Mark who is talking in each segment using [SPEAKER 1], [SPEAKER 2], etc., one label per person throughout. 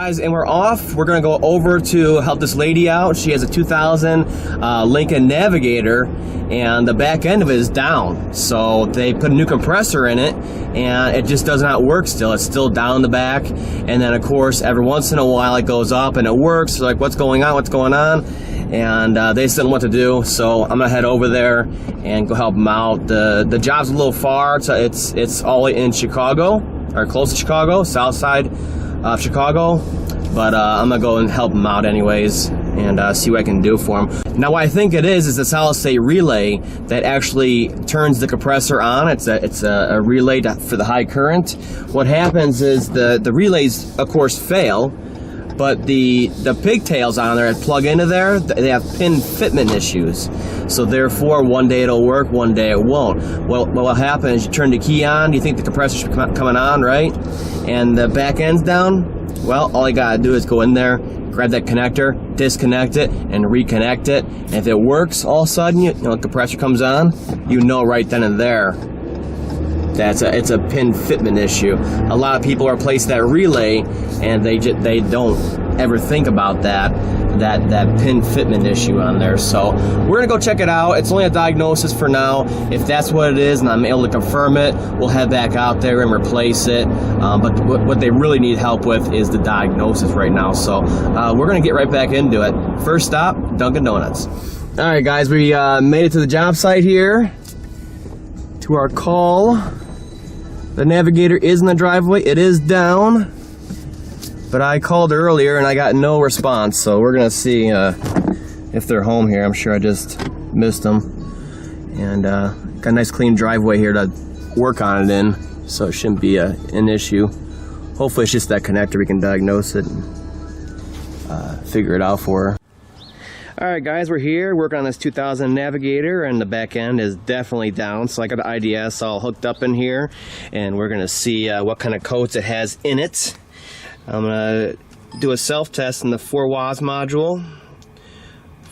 [SPEAKER 1] guys, and we're off. We're gonna go over to help this lady out. She has a 2000 Lincoln Navigator, and the back end of it is down. So they put a new compressor in it, and it just does not work still. It's still down the back, and then of course every once in a while it goes up and it works. So like, what's going on? What's going on? And they said what to do, so I'm gonna head over there and go help them out. The job's a little far. It's all in Chicago, or close to Chicago, south side of Chicago, but I'm gonna go and help them out anyways and see what I can do for them. Now what I think it is a solid state relay that actually turns the compressor on. It's a relay for the high current. What happens is the relays of course fail, but the pigtails on there that plug into there, they have pin fitment issues. So therefore, one day it'll work, one day it won't. Well, what happens is you turn the key on, you think the compressor should be coming on, right? And the back end's down. Well, all you gotta do is go in there, grab that connector, disconnect it, and reconnect it. And if it works, all of a sudden, the compressor comes on, you know right then and there it's a pin fitment issue. A lot of people replace that relay and they don't ever think about that pin fitment issue on there. So we're gonna go check it out. It's only a diagnosis for now. If that's what it is and I'm able to confirm it, we'll head back out there and replace it. But what they really need help with is the diagnosis right now. So we're gonna get right back into it. First stop, Dunkin' Donuts. All right guys, we made it to the job site here, to our call. The Navigator is in the driveway. It is down, but I called earlier and I got no response. So we're gonna see if they're home here. I'm sure I just missed them. And got a nice clean driveway here to work on it in, so it shouldn't be an issue. Hopefully it's just that connector. We can diagnose it and figure it out for her. Alright guys, we're here working on this 2000 Navigator, and the back end is definitely down. So I got the IDS all hooked up in here, and we're going to see what kind of codes it has in it. I'm going to do a self-test in the 4WAS module,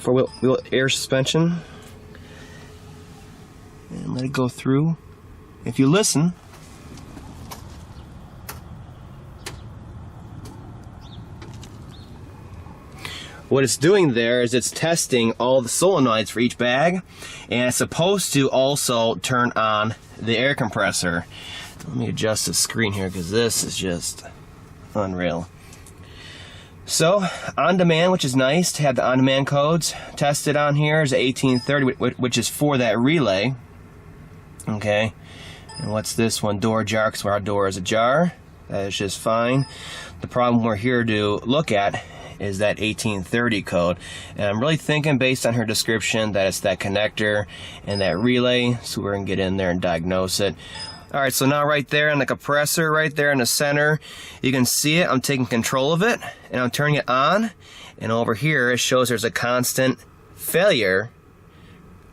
[SPEAKER 1] 4-wheel air suspension, and let it go through. If you listen, what it's doing there is it's testing all the solenoids for each bag, and it's supposed to also turn on the air compressor. Let me adjust the screen here because this is just unreal. So on demand, which is nice to have the on demand codes tested on here, is 1830, which is for that relay. Okay, and what's this one? Door jar, because our door is ajar. That is just fine. The problem we're here to look at is that 1830 code, and I'm really thinking based on her description that it's that connector and that relay, so we're gonna get in there and diagnose it. Alright, so now right there on the compressor, right there in the center, you can see it. I'm taking control of it and I'm turning it on, and over here it shows there's a constant failure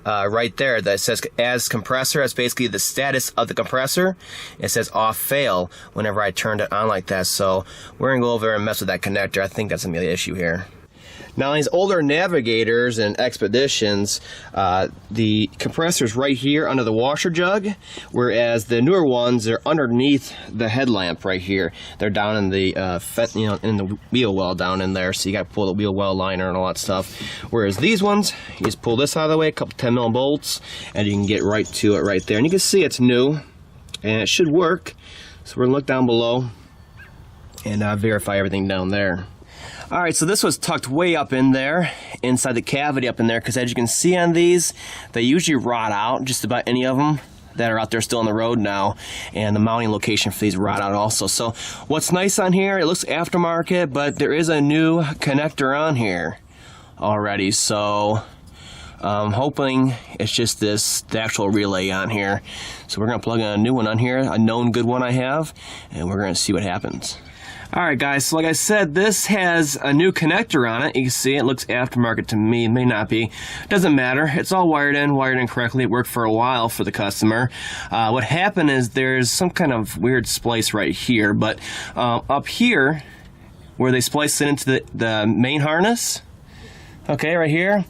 [SPEAKER 1] right there that says as compressor. That's basically the status of the compressor. It says off fail whenever I turned it on like that. So we're gonna go over and mess with that connector. I think that's gonna be the issue here. Now, these older Navigators and Expeditions, the compressor's right here under the washer jug, whereas the newer ones are underneath the headlamp right here. They're down in the in the wheel well down in there, so you got to pull the wheel well liner and all that stuff. Whereas these ones, you just pull this out of the way, a couple 10mm bolts, and you can get right to it right there. And you can see it's new, and it should work. So we're gonna look down below and verify everything down there. Alright, so this was tucked way up in there, inside the cavity up in there, because as you can see on these, they usually rot out, just about any of them that are out there still on the road now, and the mounting location for these rot out also. So what's nice on here, it looks aftermarket, but there is a new connector on here already, so I'm hoping it's just the actual relay on here. So we're going to plug in a new one on here, a known good one I have, and we're going to see what happens. Alright guys, so like I said, this has a new connector on it. You can see it looks aftermarket to me. It may not be. Doesn't matter. It's all wired in correctly. It worked for a while for the customer. What happened is there's some kind of weird splice right here, but up here, where they splice it into the main harness, okay, right here,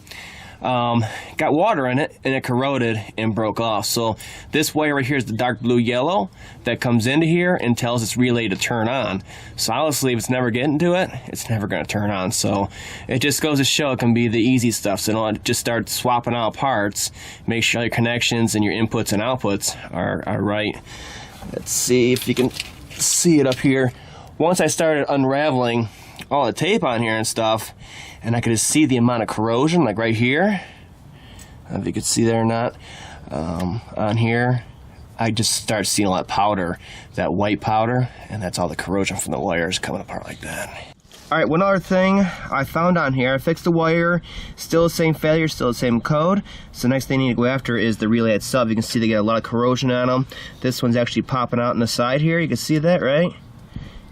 [SPEAKER 1] got water in it and it corroded and broke off. So this wire right here is the dark blue yellow that comes into here and tells this relay to turn on. So honestly, if it's never getting to it, it's never going to turn on. So it just goes to show it can be the easy stuff. So don't just start swapping out parts. Make sure your connections and your inputs and outputs are right. Let's see if you can see it up here. Once I started unraveling all the tape on here and stuff, and I could just see the amount of corrosion, like right here. I don't know if you could see there or not. On here, I just started seeing a lot of powder, that white powder, and that's all the corrosion from the wires coming apart like that. All right, one other thing I found on here, I fixed the wire, still the same failure, still the same code. So the next thing you need to go after is the relay itself. You can see they get a lot of corrosion on them. This one's actually popping out on the side here. You can see that, right?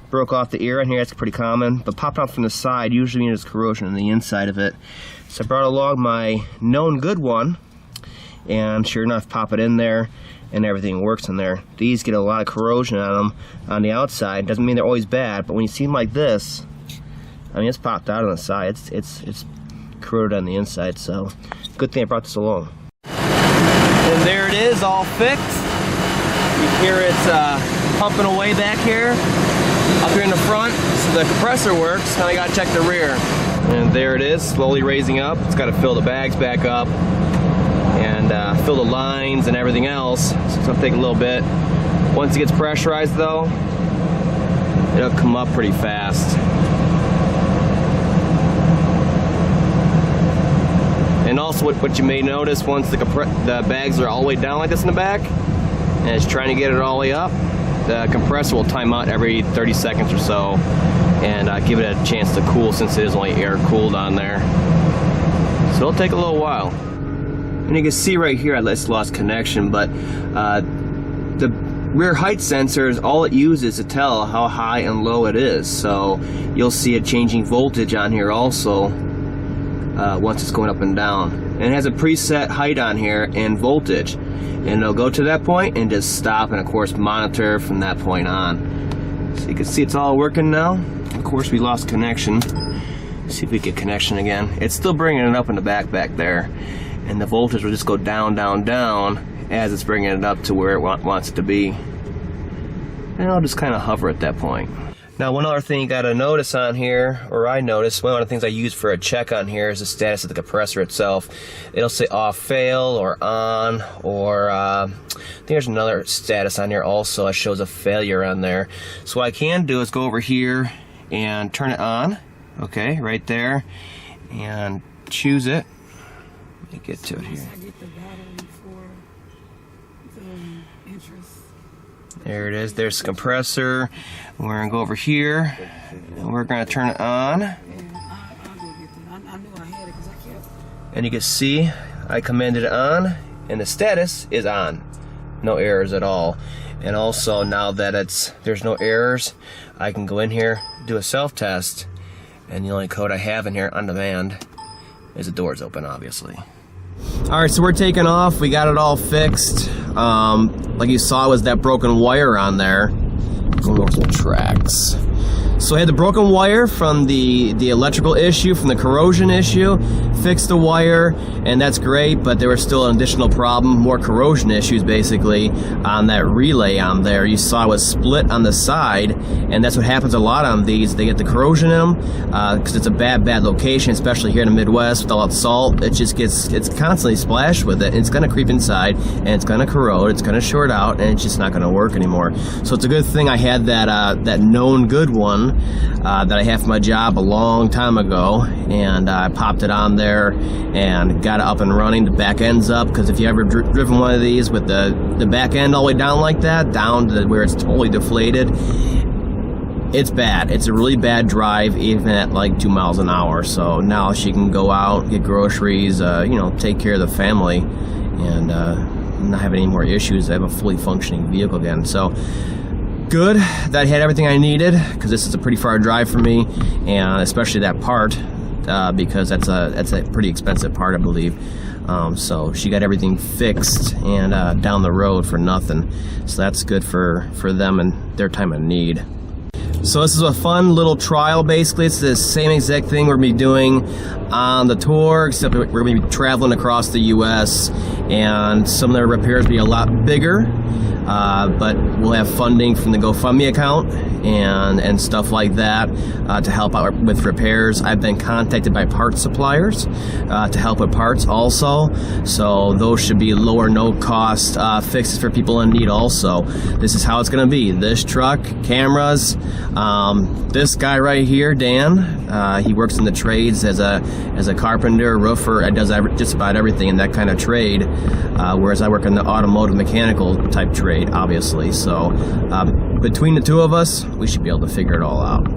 [SPEAKER 1] Broke off the ear on here, that's pretty common, but popping out from the side usually means there's corrosion on the inside of it. So I brought along my known good one, and sure enough, pop it in there, and everything works in there. These get a lot of corrosion on them on the outside. Doesn't mean they're always bad, but when you see them like this, I mean, it's popped out on the side. It's corroded on the inside, so good thing I brought this along. And there it is, all fixed. You hear it's pumping away back here. Up here in the front, so the compressor works. Now I gotta check the rear. And there it is, slowly raising up. It's gotta fill the bags back up and fill the lines and everything else. So it's gonna take a little bit. Once it gets pressurized though, it'll come up pretty fast. And also what you may notice, once the bags are all the way down like this in the back, and it's trying to get it all the way up, the compressor will time out every 30 seconds or so and give it a chance to cool, since it is only air cooled on there. So it'll take a little while. And you can see right here I just lost connection, but the rear height sensors, all it uses to tell how high and low it is. So you'll see it changing voltage on here also once it's going up and down. And it has a preset height on here and voltage. And it'll go to that point and just stop, and of course monitor from that point on. So you can see it's all working now. Of course we lost connection. See if we get connection again. It's still bringing it up in the back there. And the voltage will just go down, down, down as it's bringing it up to where it wants it to be. And it'll just kind of hover at that point. Now one other thing you got to notice on here, or I noticed, one of the things I use for a check on here is the status of the compressor itself. It'll say off fail or on, or there's another status on here also that shows a failure on there. So what I can do is go over here and turn it on, okay, right there, and choose it. Let me get to it here. There it is, there's the compressor. We're gonna go over here and we're gonna turn it on. And you can see I commanded it on and the status is on. No errors at all. And also now that there's no errors, I can go in here, do a self-test, and the only code I have in here on demand is the doors open, obviously. Alright, so we're taking off. We got it all fixed. Like you saw, was that broken wire on there. Going over some tracks. So I had the broken wire from the electrical issue, from the corrosion issue, fixed the wire, and that's great, but there was still an additional problem, more corrosion issues basically on that relay on there. You saw it was split on the side, and that's what happens a lot on these. They get the corrosion in them because it's a bad location, especially here in the Midwest with all that salt. It's constantly splashed with it, and it's going to creep inside, and it's going to corrode, it's going to short out, and it's just not going to work anymore. So it's a good thing I had that known good one that I had for my job a long time ago, and I popped it on there and got it up and running. The back end's up, because if you ever driven one of these with the back end all the way down like that, down to where it's totally deflated, it's bad. It's a really bad drive, even at like 2 miles an hour. So now she can go out, get groceries, take care of the family, and not have any more issues. I have a fully functioning vehicle again. So good that I had everything I needed, because this is a pretty far drive for me, and especially that part, because that's a pretty expensive part, I believe. So she got everything fixed and down the road for nothing. So that's good for them and their time of need. So this is a fun little trial. Basically, it's the same exact thing we're going to be doing on the tour, except we're going to be traveling across the U.S. and some of the repairs will be a lot bigger, but we'll have funding from the GoFundMe account and stuff like that to help out with repairs. I've been contacted by parts suppliers to help with parts also, so those should be low or no cost fixes for people in need also. This is how it's going to be. This truck, cameras, this guy right here, Dan, he works in the trades as a carpenter, roofer, and does just about everything in that kind of trade, whereas I work in the automotive mechanical type trade, obviously. So between the two of us, we should be able to figure it all out.